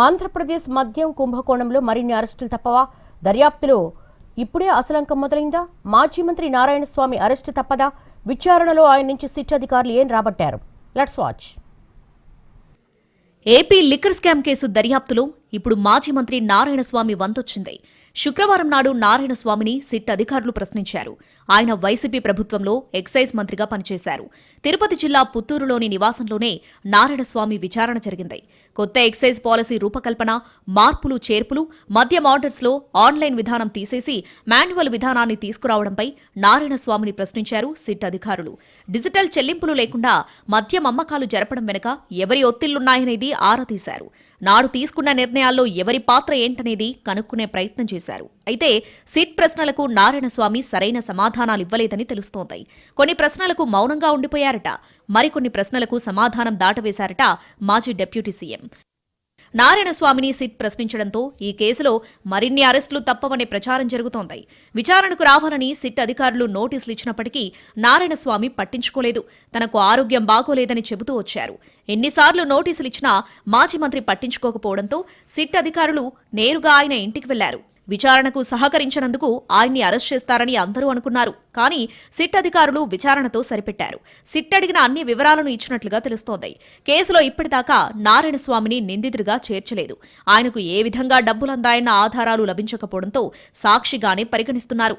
ఆంధ్రప్రదేశ్ మద్యం కుంభకోణంలో మరిన్ని అరెస్టులు తప్పవా? దర్యాప్తులో ఇప్పుడే అసలంకం మొదలైందా? మాజీ మంత్రి నారాయణస్వామి అరెస్టు తప్పదా? విచారణలో ఆయన నుంచి సిట్ అధికారులు ఏం రాబట్టారు? Let's watch. AP liquor scam case దర్యాప్తులో ఇప్పుడు మాజీ మంత్రి నారాయణస్వామి వంతొచ్చింది. శుక్రవారం నాడు నారాయణస్వామిని సిట్ అధికారులు ప్రశ్నించారు. ఆయన వైసీపీ ప్రభుత్వంలో ఎక్సైజ్ మంత్రిగా పనిచేశారు. తిరుపతి జిల్లా పుత్తూరులోని నివాసంలోనే నారాయణస్వామి విచారణ జరిగింది. కొత్త ఎక్సైజ్ పాలసీ రూపకల్పన, మార్పులు చేర్పులు, మద్యం ఆర్డర్స్లో ఆన్లైన్ విధానం తీసేసి మాన్యువల్ విధానాన్ని తీసుకురావడంపై నారాయణస్వామిని ప్రశ్నించారు సిట్ అధికారులు. డిజిటల్ చెల్లింపులు లేకుండా మద్యం అమ్మకాలు జరపడం వెనుక ఎవరి ఒత్తిళ్లున్నాయనేది ఆరా తీశారు. నాడు తీసుకున్న నిర్ణయాల్లో ఎవరి పాత్ర ఏంటనేది కనుక్కునే ప్రయత్నం చేశారు. అయితే సిట్ ప్రశ్నలకు నారాయణస్వామి సరైన సమాధానాలివ్వలేదని తెలుస్తోంది. కొన్ని ప్రశ్నలకు మౌనంగా ఉండిపోయారట. మరికొన్ని ప్రశ్నలకు సమాధానం దాటవేశారట మాజీ డిప్యూటీ సీఎం. నారాయణస్వామిని సిట్ ప్రశ్నించడంతో ఈ కేసులో మరిన్ని అరెస్టులు తప్పవనే ప్రచారం జరుగుతోంది. విచారణకు రావాలని సిట్ అధికారులు నోటీసులు ఇచ్చినప్పటికీ నారాయణస్వామి పట్టించుకోలేదు. తనకు ఆరోగ్యం బాగోలేదని చెబుతూ వచ్చారు. ఎన్నిసార్లు నోటీసులిచ్చినా మాజీ మంత్రి పట్టించుకోకపోవడంతో సిట్ అధికారులు నేరుగా ఆయన ఇంటికి వెళ్లారు. విచారణకు సహకరించినందుకు ఆయన్ని అరెస్ట్ చేస్తారని అందరూ అనుకున్నారు. కానీ సిట్ అధికారులు విచారణతో సరిపెట్టారు. సిట్ అడిగిన అన్ని వివరాలను ఇచ్చినట్లుగా తెలుస్తోంది. కేసులో ఇప్పటిదాకా నారాయణస్వామిని నిందితుడిగా చేర్చలేదు. ఆయనకు ఏ విధంగా డబ్బులందాయన్న ఆధారాలు లభించకపోవడంతో సాక్షిగానే పరిగణిస్తున్నారు.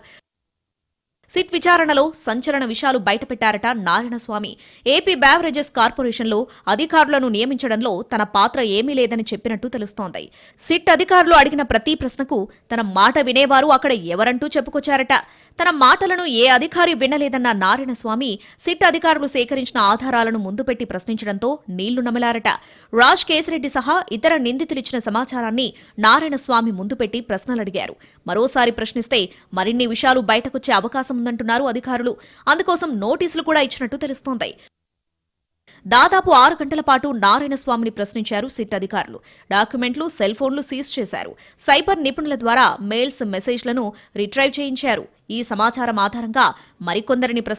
సిట్ విచారణలో సంచలన విషయాలు బయటపెట్టారట నారాయణస్వామి. ఏపీ బ్యావరేజెస్ కార్పొరేషన్లో అధికారులను నియమించడంలో తన పాత్ర ఏమీ లేదని చెప్పినట్టు తెలుస్తోంది. సిట్ అధికారులు అడిగిన ప్రతి ప్రశ్నకు తన మాట వినేవారు అక్కడ ఎవరంటూ చెప్పుకొచ్చారట. తన మాటలను ఏ అధికారి వినలేదన్న నారాయణస్వామి సిట్ అధికారులు సేకరించిన ఆధారాలను ముందుపెట్టి ప్రశ్నించడంతో నీళ్లు నమిలారట. రాజ్ కేసిరెడ్డి సహా ఇతర నిందితులిచ్చిన సమాచారాన్ని నారాయణస్వామి ముందుపెట్టి ప్రశ్నలడిగారు. మరోసారి ప్రశ్నిస్తే మరిన్ని విషయాలు బయటకొచ్చే అవకాశం ఉందంటున్నారు అధికారులు. అందుకోసం నోటీసులు కూడా ఇచ్చినట్టు తెలుస్తోంది. దాదాపు 6 గంటల పాటు నారాయణస్వామిని ప్రశ్నించారు సిట్ అధికారులు. డాక్యుమెంట్లు, సెల్ ఫోన్లు సీజ్ చేశారు. సైబర్ నిపుణుల ద్వారా మెయిల్స్, మెసేజ్లను రిట్రైవ్ చేయించారు. ఈ సమాచారం ఆధారంగా మరికొందరిని